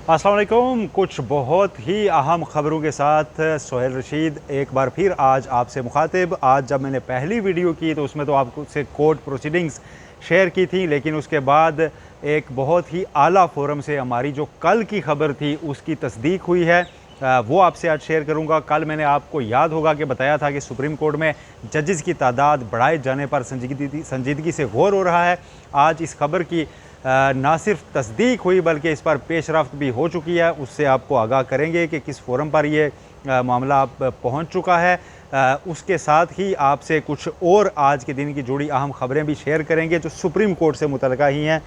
अस्सलाम वालेकुम। कुछ बहुत ही अहम ख़बरों के साथ सोहेल रशीद एक बार फिर आज आपसे मुखातिब। आज जब मैंने पहली वीडियो की तो उसमें तो आपको से कोर्ट प्रोसीडिंग्स शेयर की थी, लेकिन उसके बाद एक बहुत ही आला फोरम से हमारी जो कल की खबर थी उसकी तस्दीक हुई है। वो आपसे आज शेयर करूंगा। कल मैंने आपको याद होगा कि बताया था कि सुप्रीम कोर्ट में जजेस की तादाद बढ़ाए जाने पर संजीदगी से गौर हो रहा है। आज इस खबर की ना सिर्फ तस्दीक हुई बल्कि इस पर पेशरफ्त भी हो चुकी है। उससे आपको आगाह करेंगे कि किस फोरम पर ये मामला आप पहुँच चुका है। उसके साथ ही आपसे कुछ और आज के दिन की जुड़ी अहम खबरें भी शेयर करेंगे जो सुप्रीम कोर्ट से मुतल्लिका ही हैं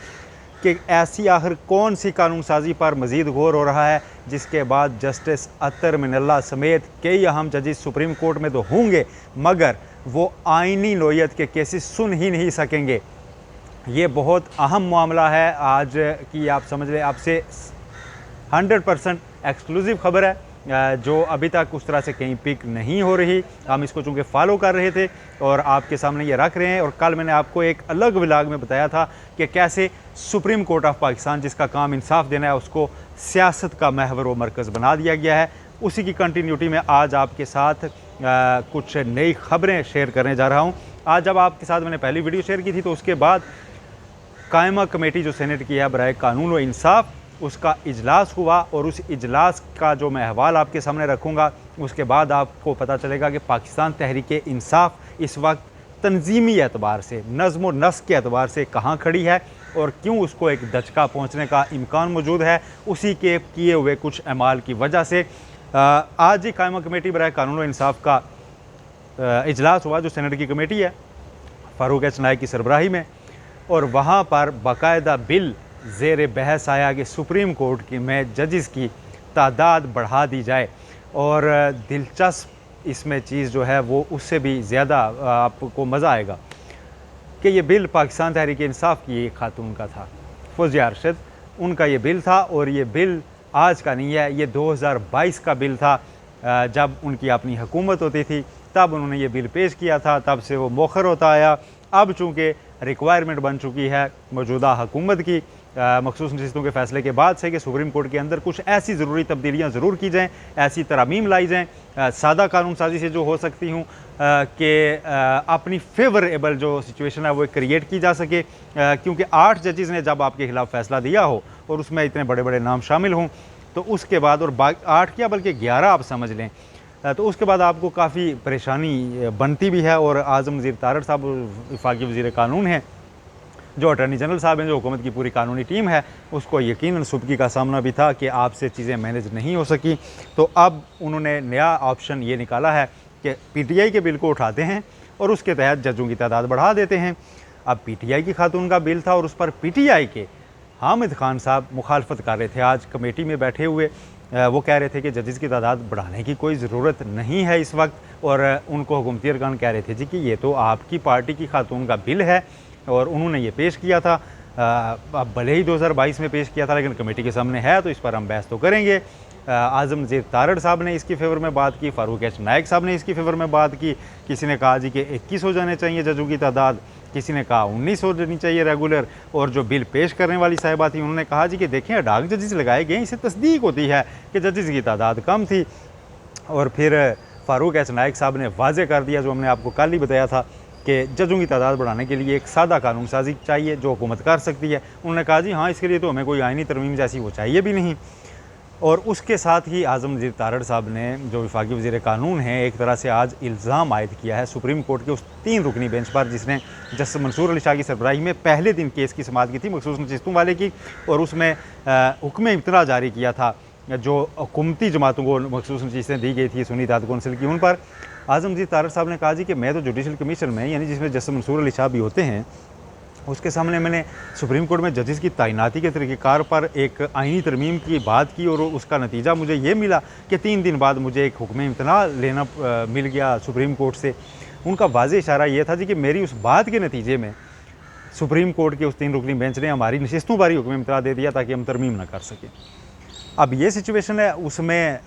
कि ऐसी आखिर कौन सी कानून साजी पर मज़ीद गौर हो रहा है जिसके बाद जस्टिस अतर मिनल्ला समेत कई अहम जजेस सुप्रीम कोर्ट में तो होंगे मगर वो आइनी नोयत के केसेस सुन ही नहीं सकेंगे। ये बहुत अहम मामला है आज की। आप समझ लें, आपसे 100% एक्सक्लूसिव खबर है जो अभी तक उस तरह से कहीं पिक नहीं हो रही। हम इसको चूँकि फॉलो कर रहे थे और आपके सामने ये रख रहे हैं। और कल मैंने आपको एक अलग व्लॉग में बताया था कि कैसे सुप्रीम कोर्ट ऑफ पाकिस्तान, जिसका काम इंसाफ देना है, उसको सियासत का महवर व मरकज़ बना दिया गया है। उसी की कंटिन्यूटी में आज आपके साथ कुछ नई खबरें शेयर करने जा रहा हूँ। आज जब आपके साथ मैंने पहली वीडियो शेयर की थी तो उसके बाद कायमा कमेटी जो सेनेट की है बराए कानून व इंसाफ, उसका इजलास हुआ और उस इजलास का जो मैं अहवाल आपके सामने रखूँगा उसके बाद आपको पता चलेगा कि पाकिस्तान तहरीक इंसाफ इस वक्त तंजीमी एतबार से, नज़्म व नस्क के एतबार से कहाँ खड़ी है और क्यों उसको एक दचका पहुँचने का इम्कान मौजूद है उसी के किए हुए कुछ अमाल की वजह से। आज ही कायमा कमेटी बराए कानून व इंसाफ का इजलास हुआ जो सेनेट की कमेटी है फ़ारूक एच नाइक की सरबराही में, और वहाँ पर बाकायदा बिल ज़ेर बहस आया कि सुप्रीम कोर्ट की में जजेस की तादाद बढ़ा दी जाए। और दिलचस्प इसमें चीज़ जो है वो उससे भी ज़्यादा आपको मज़ा आएगा कि ये बिल पाकिस्तान तहरीक इंसाफ की एक खातून का था, फौजिया अरशद, उनका ये बिल था। और ये बिल आज का नहीं है, ये 2022 का बिल था। जब उनकी अपनी हुकूमत होती थी तब उन्होंने ये बिल पेश किया था, तब से वो मौखर होता आया। अब चूँकि रिक्वायरमेंट बन चुकी है मौजूदा हुकूमत की मखसूस नशिस्तों के फैसले के बाद से कि सुप्रीम कोर्ट के अंदर कुछ ऐसी ज़रूरी तब्दीलियाँ ज़रूर की जाएँ, ऐसी तरमीम लाई जाएँ सादा कानून साजी से जो हो सकती हूँ कि अपनी फेवरेबल जो सिचुएशन है वो क्रिएट की जा सके। क्योंकि 8 जजेस ने जब आपके खिलाफ फ़ैसला दिया हो और उसमें इतने बड़े बड़े नाम शामिल हों तो उसके बाद, और 8 क्या बल्कि 11 आप समझ लें, तो उसके बाद आपको काफ़ी परेशानी बनती भी है। और आज़म वज़ीर तारड़ साहब वफाकी वज़ीर कानून हैं, जो अटर्नी जनरल साहब हैं, जो हुकूमत की पूरी कानूनी टीम है, उसको यकीनन सुबकी का सामना भी था कि आपसे चीज़ें मैनेज नहीं हो सकी। तो अब उन्होंने नया ऑप्शन ये निकाला है कि PTI के बिल को उठाते हैं और उसके तहत जजों की तादाद बढ़ा देते हैं। अब PTI की खातून का बिल था और उस पर PTI के हामिद खान साहब मुखालफत कर रहे थे। आज कमेटी में बैठे हुए वो कह रहे थे कि जजेस की तादाद बढ़ाने की कोई ज़रूरत नहीं है इस वक्त, और उनको हुकूमती अरकान कह रहे थे जी कि ये तो आपकी पार्टी की खातून का बिल है और उन्होंने ये पेश किया था। अब भले ही 2022 में पेश किया था लेकिन कमेटी के सामने है तो इस पर हम बहस तो करेंगे। आज़म वज़ीर तारड़ साहब ने इसकी फेवर में बात की, फ़ारूक एच नाइक साहब ने इसकी फेवर में बात की। किसी ने कहा जी कि 21 हो जाने चाहिए जजों की तादाद, किसी ने कहा 19 हो जानी चाहिए रेगुलर। और जो बिल पेश करने वाली साहिबा थी उन्होंने कहा जी कि देखें अडाक जजेस लगाए गए, इससे तस्दीक होती है कि जजेस की तादाद कम थी। और फिर फ़ारूक एच नाइक साहब ने वाज़े कर दिया जो हमने आपको कल ही बताया था कि जजों की तादाद बढ़ाने के लिए एक सादा कानून साजी चाहिए जो हुकूमत कर सकती है। उन्होंने कहा जी हाँ, इसके लिए तो हमें कोई आइनी तरमीम जैसी वो चाहिए भी नहीं। और उसके साथ ही आज़म वज़ीर तारड़ साहब ने, जो वफाकी वज़ीर कानून हैं, एक तरह से आज इल्ज़ाम आयद किया है सुप्रीम कोर्ट के उस 3 रुकनी बेंच पर जिसने जस्टिस मंसूर अली शाह की सरबराही में पहले दिन केस की समाअत की थी मखसूस नशिस्तों वाले की, और उसमें हुक्म इब्तला जारी किया था जो हुकूमती जमातों को मखसूस नशिस्तें दी गई थी सुन्नी इत्तेहाद कौंसिल की। उन पर आज़म वज़ीर तारड़ साहब ने कहा जी कि मैं तो जुडिशल कमीशन में, यानी जिसमें जस्टिस मंसूर अली शाह भी होते हैं, उसके सामने मैंने सुप्रीम कोर्ट में जजेस की तैनाती के तरीक़ेकार पर एक आइनी तरमीम की बात की और उसका नतीजा मुझे ये मिला कि 3 दिन बाद मुझे एक हुक्म इम्तना लेना मिल गया सुप्रीम कोर्ट से। उनका वाज़ेह इशारा ये था जी कि मेरी उस बात के नतीजे में सुप्रीम कोर्ट के उस 3 रुकनी बेंच ने हमारी नशिस्तों पर ही हुक्म इम्तना दे दिया ताकि हम तरमीम ना कर सकें। अब ये सिचुएशन है, उसमें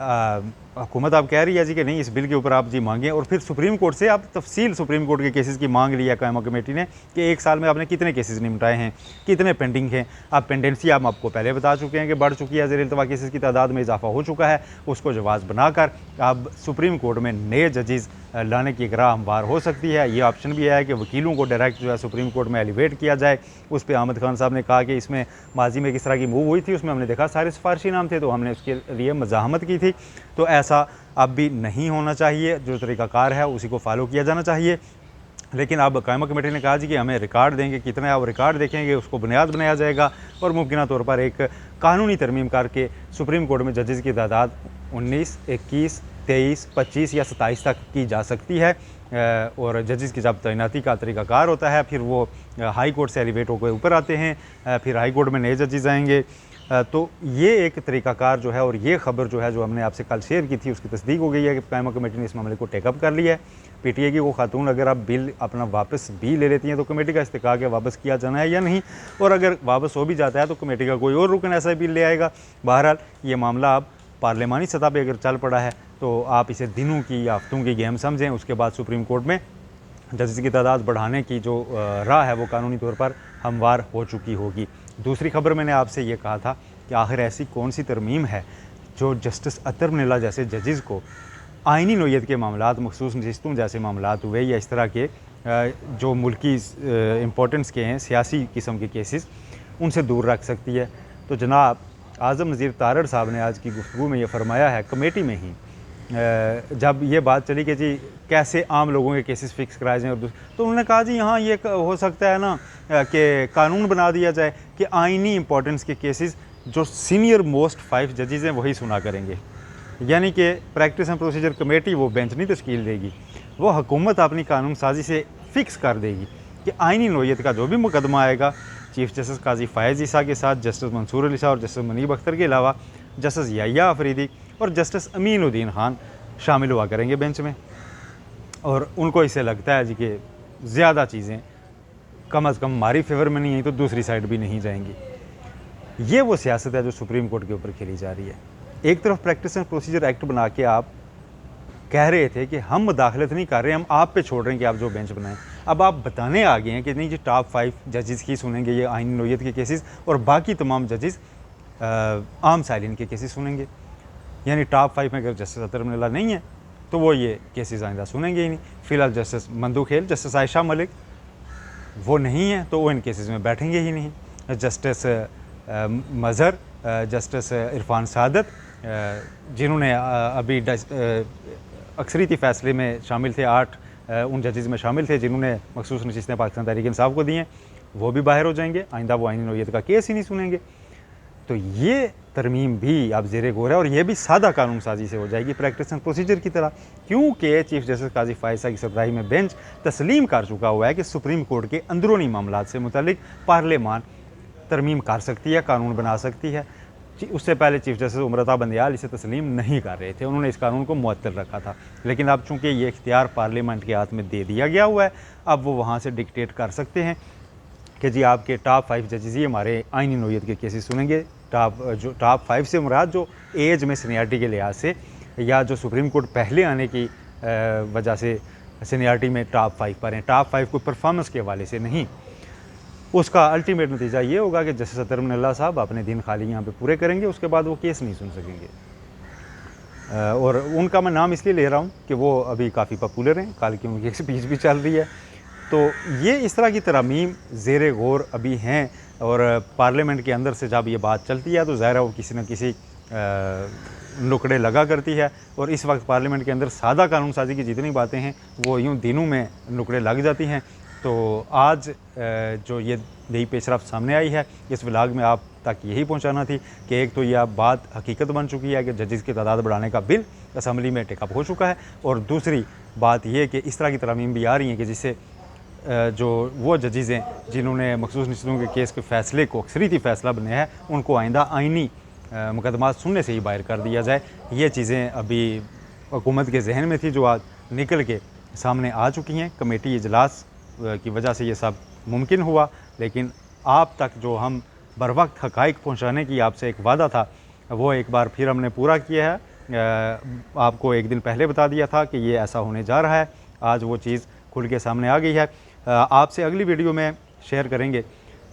हुकूमत आप कह रही है जी कि नहीं इस बिल के ऊपर आप जी मांगें, और फिर सुप्रीम कोर्ट से आप तफसील सुप्रीम कोर्ट के केसेस की मांग लिया कायमा कमेटी ने कि एक साल में आपने कितने केसेस निपटाए हैं, कितने पेंडिंग हैं। अब पेंडेंसी आप आपको पहले बता चुके हैं कि बढ़ चुकी है, ज़ेर इल्तवा केसेस की तादाद में इजाफा हो चुका है। उसको जवाब बनाकर अब सुप्रीम कोर्ट में नए जजेज़ लाने की राह हमवार हो सकती है। ये ऑप्शन भी है कि वकीलों को डायरेक्ट जो है सुप्रीम कोर्ट में एलिवेट किया जाए। उस पर अहमद खान साहब ने कहा कि इसमें माजी में किस तरह की मूव हुई थी, उसमें हमने देखा सारे सिफारशी नाम थे, तो हमने उसके लिए मज़ाहमत की थी। तो ऐसा अब भी नहीं होना चाहिए, जो तरीक़ाकार है उसी को फॉलो किया जाना चाहिए। लेकिन अब कायमा कमेटी ने कहा जी कि हमें रिकॉर्ड देंगे, कितना आप रिकॉर्ड देखेंगे उसको बुनियाद बनाया जाएगा, और मुमकिन तौर पर एक कानूनी तरमीम करके सुप्रीम कोर्ट में जजेज़ की तादाद 19, 21, 23, 25 या 27 तक की जा सकती है। और जजेस की जब तैनाती का तरीक़ाकार होता है, फिर वो हाई कोर्ट से एलिवेट होकर ऊपर आते हैं, फिर हाई कोर्ट में नए जजेस आएंगे। तो ये एक तरीक़ाकार जो है, और ये ख़बर जो है जो हमने आपसे कल शेयर की थी उसकी तस्दीक हो गई है कि कायमा कमेटी ने इस मामले को टेकअप कर लिया है। पीटीए की वो खातून अगर आप बिल अपना वापस भी ले लेती हैं तो कमेटी का इस्तेकाक है वापस किया जाना है या नहीं, और अगर वापस हो भी जाता है तो कमेटी का कोई और रुकन ऐसा बिल ले आएगा। बहरहाल ये मामला अब पार्लिमानी सतह पर अगर चल पड़ा है तो आप इसे दिनों की या हफ्तों की गेम समझें। उसके बाद सुप्रीम कोर्ट में जजेस की तादाद बढ़ाने की जो राह है वो कानूनी तौर पर हमवार हो चुकी होगी। दूसरी खबर मैंने आपसे ये कहा था कि आखिर ऐसी कौन सी तरमीम है जो जस्टिस अतर निला जैसे जजेस को आइनी नोयत के मामलात, मखसूस नशिस्तों जैसे मामलात हुए या इस तरह के जो मुल्की इम्पोर्टेंस के हैं, सियासी किस्म के केसेस, उनसे दूर रख सकती है। तो जनाब आज़म नज़ीर तारड़ साहब ने आज की गुफ्तगू में ये फरमाया है कमेटी में ही, जब ये बात चली कि जी कैसे आम लोगों के केसेस फिक्स कराए जाएँ, और तो उन्होंने कहा जी यहाँ ये हो सकता है ना कि कानून बना दिया जाए कि आइनी इंपॉर्टेंस के केसेस जो सीनियर मोस्ट 5 जजेज़ हैं वही सुना करेंगे। यानी कि प्रैक्टिस एंड प्रोसीजर कमेटी वो बेंच नहीं तश्कील देगी, वो हुकूमत अपनी कानून साजी से फ़िक्स कर देगी कि आइनी नोयत का जो भी मुकदमा आएगा चीफ जस्टिस काजी फ़ायज़ ईसा के साथ जस्टिस मंसूर अली शाह और जस्टिस मुनीब अख्तर के अलावा जस्टिस याह्या अफरीदी और जस्टिस अमीनुद्दीन खान शामिल हुआ करेंगे बेंच में। और उनको इससे लगता है जी कि ज़्यादा चीज़ें कम अज़ कम हमारी फेवर में नहीं आई तो दूसरी साइड भी नहीं जाएंगी। ये वो सियासत है जो सुप्रीम कोर्ट के ऊपर खेली जा रही है। एक तरफ प्रैक्टिस एंड प्रोसीजर एक्ट बना के आप कह रहे थे कि हम मुदाखलत नहीं कर रहे, हम आप पे छोड़ रहे हैं कि आप जो बेंच बनाएं। अब आप बताने आ गए हैं कि नहीं जी टॉप 5 जजेस ही सुनेंगे ये आइनी नोयत के केसेस, और बाकी तमाम जजेस आम साइलिन के केसेस सुनेंगे। यानी टॉप 5 में अगर जस्टिस अतर निला नहीं है तो वो ये केसेस आइंदा सुनेंगे ही नहीं। फ़िलहाल जस्टिस मंदू खेल, जस्टिस आयशा मलिक वो नहीं है तो वो इन केसेस में बैठेंगे ही नहीं। जस्टिस मज़हर, जस्टिस इरफान सादत जिन्होंने अभी अक्सरीती फ़ैसले में शामिल थे, 8 उन जजेस में शामिल थे जिन्होंने मखसूस नशिस्तें पाकिस्तान तहरीक इंसाफ को दी हैं, वो भी बाहर हो जाएंगे, आइंदा वो आइनी नोयत का केस ही नहीं सुनेंगे। तो ये तरमीम भी अब ज़ेरे गौर है, और ये भी सादा कानून साजी से हो जाएगी प्रैक्टिस एंड प्रोसीजर की तरह, क्योंकि चीफ जस्टिस काजी फ़ायज़ ईसा की सरबराही में बेंच तस्लीम कर चुका हुआ है कि सुप्रीम कोर्ट के अंदरूनी मामलात से मुतल्लिक पार्लियामान तरमीम कर सकती है, कानून बना सकती है। उससे पहले चीफ जस्टिस उमरता बंदियाल इसे तस्लीम नहीं कर रहे थे, उन्होंने इस कानून को मुअत्तल रखा था। लेकिन अब चूँकि ये इख्तियार पार्लियामेंट के हाथ में दे दिया गया हुआ है, अब वो वहाँ से डिक्टेट कर सकते हैं कि जी आपके टॉप 5 जजेस ही हमारे आइनी नोयत के केसेस सुनेंगे। टॉप 5 से मुराद जो एज में सीनियरिटी के लिहाज से, या जो सुप्रीम कोर्ट पहले आने की वजह से सीनियरिटी में टॉप 5 पर हैं, टॉप 5 को परफॉर्मेंस के हवाले से नहीं। उसका अल्टीमेट नतीजा ये होगा कि जस्टिस अतर निला साहब अपने दिन खाली यहाँ पे पूरे करेंगे, उसके बाद वो केस नहीं सुन सकेंगे। और उनका मैं नाम इसलिए ले रहा हूँ कि वो अभी काफ़ी पॉपुलर हैं, कल की उनकी स्पीच भी चल रही है। तो ये इस तरह की तरमीम ज़ेरे गौर अभी हैं, और पार्लियामेंट के अंदर से जब ये बात चलती है तो ज़ाहिर है वो किसी न किसी नुकड़े लगा करती है। और इस वक्त पार्लियामेंट के अंदर सादा कानून साजी की जितनी बातें हैं वो यूँ दिनों में नुकड़े लग जाती हैं। तो आज जो ये नई पेशरफ सामने आई है, इस व्लॉग में आप तक यही पहुंचाना थी कि एक तो यह बात हकीकत बन चुकी है कि जजेस की तादाद बढ़ाने का बिल असम्बली में टेकअप हो चुका है, और दूसरी बात यह कि इस तरह की तरमीम भी आ रही हैं कि जिससे जो वो जजेस हैं जिन्होंने मखसूस नशिस्तों के केस के फ़ैसले को अक्सरीती फ़ैसला बनाया है, उनको आइंदा आइनी मुकदमा सुनने से ही बाहर कर दिया जाए। ये चीज़ें अभी हुकूमत के जहन में थी जो आज निकल के सामने आ चुकी हैं। कमेटी इजलास की वजह से ये सब मुमकिन हुआ, लेकिन आप तक जो हम बर वक्त हक़ाइक़ पहुँचाने की आपसे एक वादा था वो एक बार फिर हमने पूरा किया है। आपको एक दिन पहले बता दिया था कि ये ऐसा होने जा रहा है। आज वो चीज़ खुल के सामने आ गई है। आपसे अगली वीडियो में शेयर करेंगे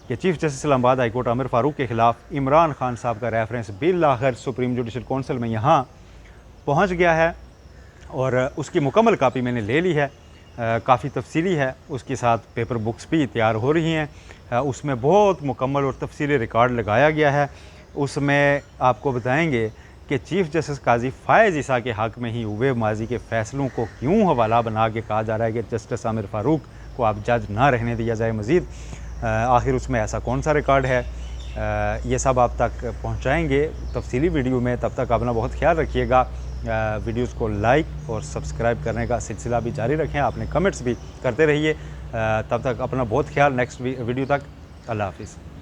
कि chief justice Islamabad high court Aamir Farooq के ख़िलाफ़ इमरान खान साहब का रेफरेंस बिल आखिर सुप्रीम जुडिशल कौंसिल में यहाँ पहुँच गया है और उसकी मुकम्मल कापी मैंने ले ली है। काफ़ी तफसीली है, उसके साथ पेपर बुक्स भी तैयार हो रही हैं। उसमें बहुत मुकम्मल और तफसीली रिकॉर्ड लगाया गया है। उसमें आपको बताएंगे कि चीफ़ जस्टिस काजी फ़ायज़ ईसा के हक़ में ही हुए माजी के फ़ैसलों को क्यों हवाला बना के कहा जा रहा है कि जस्टिस आमिर फ़ारूक को आप जज ना रहने दिया जाए मज़ीद। आखिर उसमें ऐसा कौन सा रिकॉर्ड है, ये सब आप तक पहुँचाएँगे तफसीली वीडियो में। तब तक अपना बहुत ख्याल रखिएगा। वीडियोस को लाइक और सब्सक्राइब करने का सिलसिला भी जारी रखें। आपने कमेंट्स भी करते रहिए। तब तक अपना बहुत ख्याल। नेक्स्ट वीडियो तक अल्लाह हाफ़िज़।